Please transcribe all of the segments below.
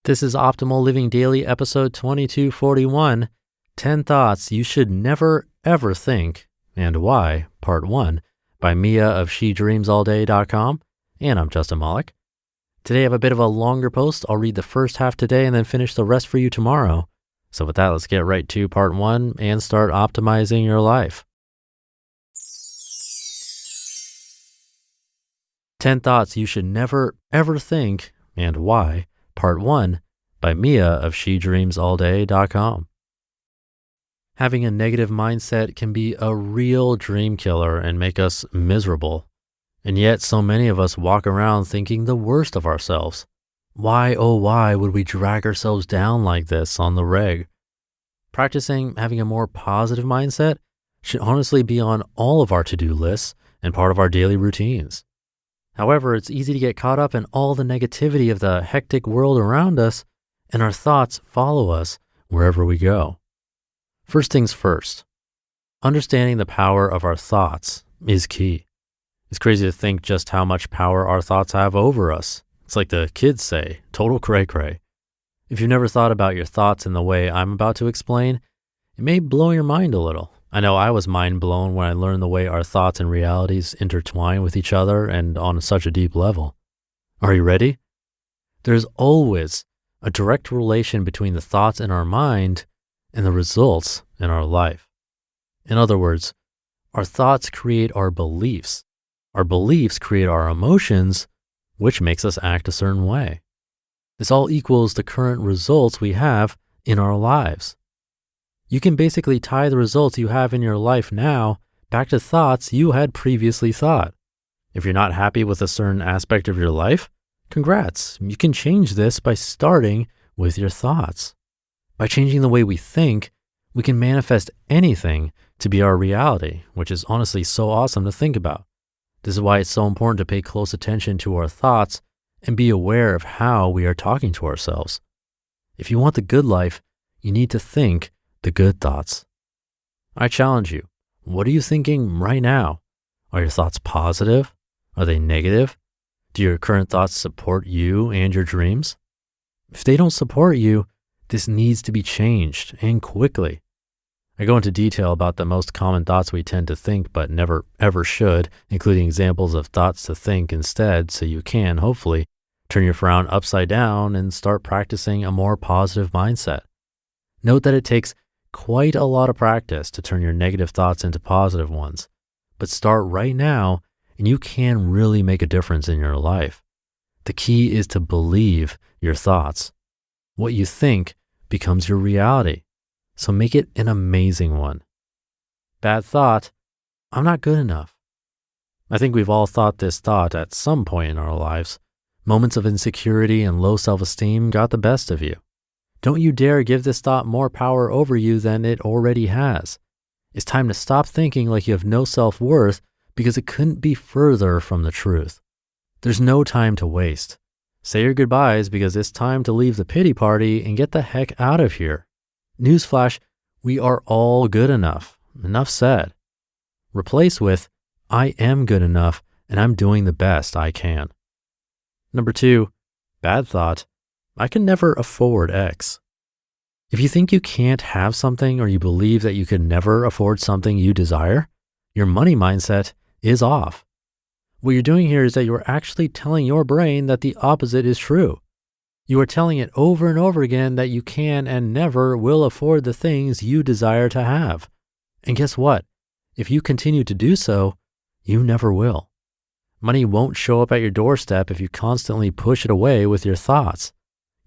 This is Optimal Living Daily, episode 2241, 10 Thoughts You Should Never Ever Think and Why, Part 1, by Mia of SheDreamsAllDay.com, and I'm Justin Malik. Today I have a bit of a longer post. I'll read the first half today and then finish the rest for you tomorrow. So with that, let's get right to Part 1 and start optimizing your life. 10 Thoughts You Should Never Ever Think and Why, Part 1, by Mia of SheDreamsAllDay.com. Having a negative mindset can be a real dream killer and make us miserable. And yet so many of us walk around thinking the worst of ourselves. Why, oh why would we drag ourselves down like this on the reg? Practicing having a more positive mindset should honestly be on all of our to-do lists and part of our daily routines. However, it's easy to get caught up in all the negativity of the hectic world around us, and our thoughts follow us wherever we go. First things first, understanding the power of our thoughts is key. It's crazy to think just how much power our thoughts have over us. It's like the kids say, total cray-cray. If you've never thought about your thoughts in the way I'm about to explain, it may blow your mind a little. I know I was mind blown when I learned the way our thoughts and realities intertwine with each other and on such a deep level. Are you ready? There's always a direct relation between the thoughts in our mind and the results in our life. In other words, our thoughts create our beliefs. Our beliefs create our emotions, which makes us act a certain way. This all equals the current results we have in our lives. You can basically tie the results you have in your life now back to thoughts you had previously thought. If you're not happy with a certain aspect of your life, congrats. You can change this by starting with your thoughts. By changing the way we think, we can manifest anything to be our reality, which is honestly so awesome to think about. This is why it's so important to pay close attention to our thoughts and be aware of how we are talking to ourselves. If you want the good life, you need to think the good thoughts. I challenge you. What are you thinking right now? Are your thoughts positive? Are they negative? Do your current thoughts support you and your dreams? If they don't support you, this needs to be changed, and quickly. I go into detail about the most common thoughts we tend to think but never ever should, including examples of thoughts to think instead, so you can, hopefully, turn your frown upside down and start practicing a more positive mindset. Note that it takes quite a lot of practice to turn your negative thoughts into positive ones, but start right now and you can really make a difference in your life. The key is to believe your thoughts. What you think becomes your reality, so make it an amazing one. Bad thought, I'm not good enough. I think we've all thought this thought at some point in our lives. Moments of insecurity and low self-esteem got the best of you. Don't you dare give this thought more power over you than it already has. It's time to stop thinking like you have no self-worth because it couldn't be further from the truth. There's no time to waste. Say your goodbyes because it's time to leave the pity party and get the heck out of here. Newsflash, we are all good enough. Enough said. Replace with, I am good enough and I'm doing the best I can. Number 2, bad thought, I can never afford X. If you think you can't have something or you believe that you can never afford something you desire, your money mindset is off. What you're doing here is that you're actually telling your brain that the opposite is true. You are telling it over and over again that you can and never will afford the things you desire to have. And guess what? If you continue to do so, you never will. Money won't show up at your doorstep if you constantly push it away with your thoughts.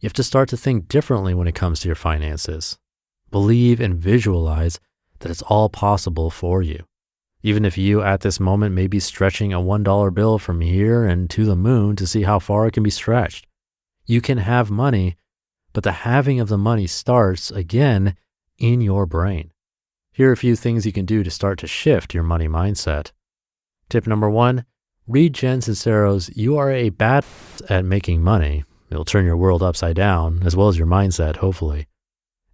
You have to start to think differently when it comes to your finances. Believe and visualize that it's all possible for you. Even if you at this moment may be stretching a $1 bill from here and to the moon to see how far it can be stretched. You can have money, but the having of the money starts again in your brain. Here are a few things you can do to start to shift your money mindset. Tip number 1, read Jen Sincero's You Are a Bad at Making Money. It'll turn your world upside down, as well as your mindset, hopefully.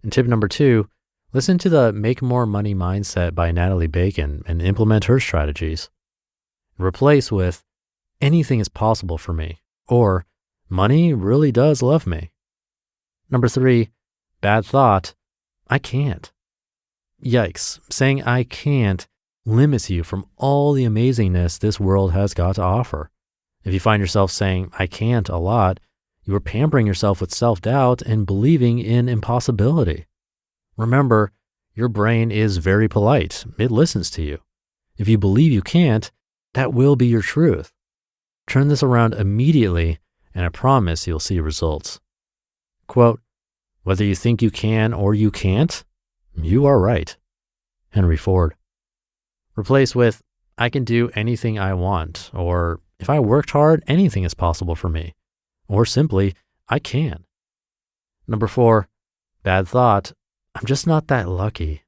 And tip number 2, listen to the Make More Money Mindset by Natalie Bacon and implement her strategies. Replace with, anything is possible for me, or money really does love me. Number 3, bad thought, I can't. Yikes, saying I can't limits you from all the amazingness this world has got to offer. If you find yourself saying I can't a lot, you are pampering yourself with self-doubt and believing in impossibility. Remember, your brain is very polite. It listens to you. If you believe you can't, that will be your truth. Turn this around immediately, and I promise you'll see results. Quote, whether you think you can or you can't, you are right. Henry Ford. Replace with, I can do anything I want, or if I worked hard, anything is possible for me, or simply, I can. Number 4, bad thought, I'm just not that lucky.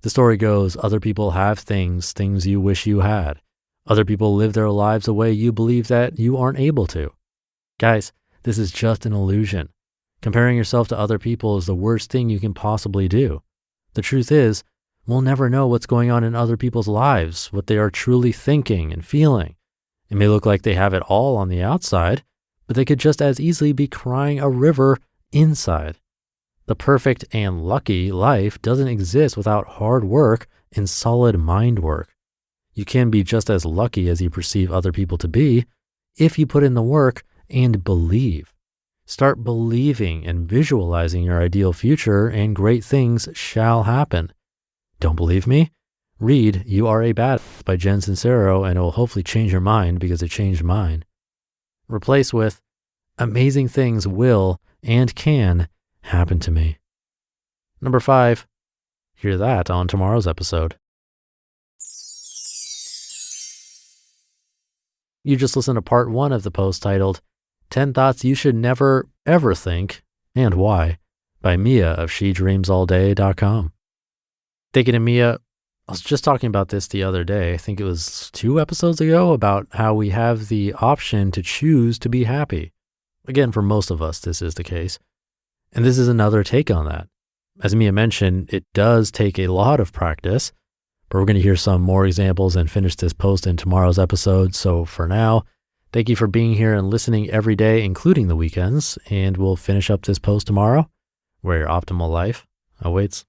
The story goes, other people have things you wish you had. Other people live their lives a way you believe that you aren't able to. Guys, this is just an illusion. Comparing yourself to other people is the worst thing you can possibly do. The truth is, we'll never know what's going on in other people's lives, what they are truly thinking and feeling. It may look like they have it all on the outside, but they could just as easily be crying a river inside. The perfect and lucky life doesn't exist without hard work and solid mind work. You can be just as lucky as you perceive other people to be if you put in the work and believe. Start believing and visualizing your ideal future, and great things shall happen. Don't believe me? Read You Are a Badass by Jen Sincero, and it will hopefully change your mind because it changed mine. Replace with, amazing things will and can happen to me. Number 5, hear that on tomorrow's episode. You just listened to part 1 of the post titled 10 Thoughts You Should Never, Ever Think, and Why, by Mia of SheDreamsAllDay.com. Thinking of Mia, I was just talking about this the other day. I think it was 2 episodes ago, about how we have the option to choose to be happy. Again, for most of us, this is the case. And this is another take on that. As Mia mentioned, it does take a lot of practice, but we're going to hear some more examples and finish this post in tomorrow's episode. So for now, thank you for being here and listening every day, including the weekends, and we'll finish up this post tomorrow, where your optimal life awaits.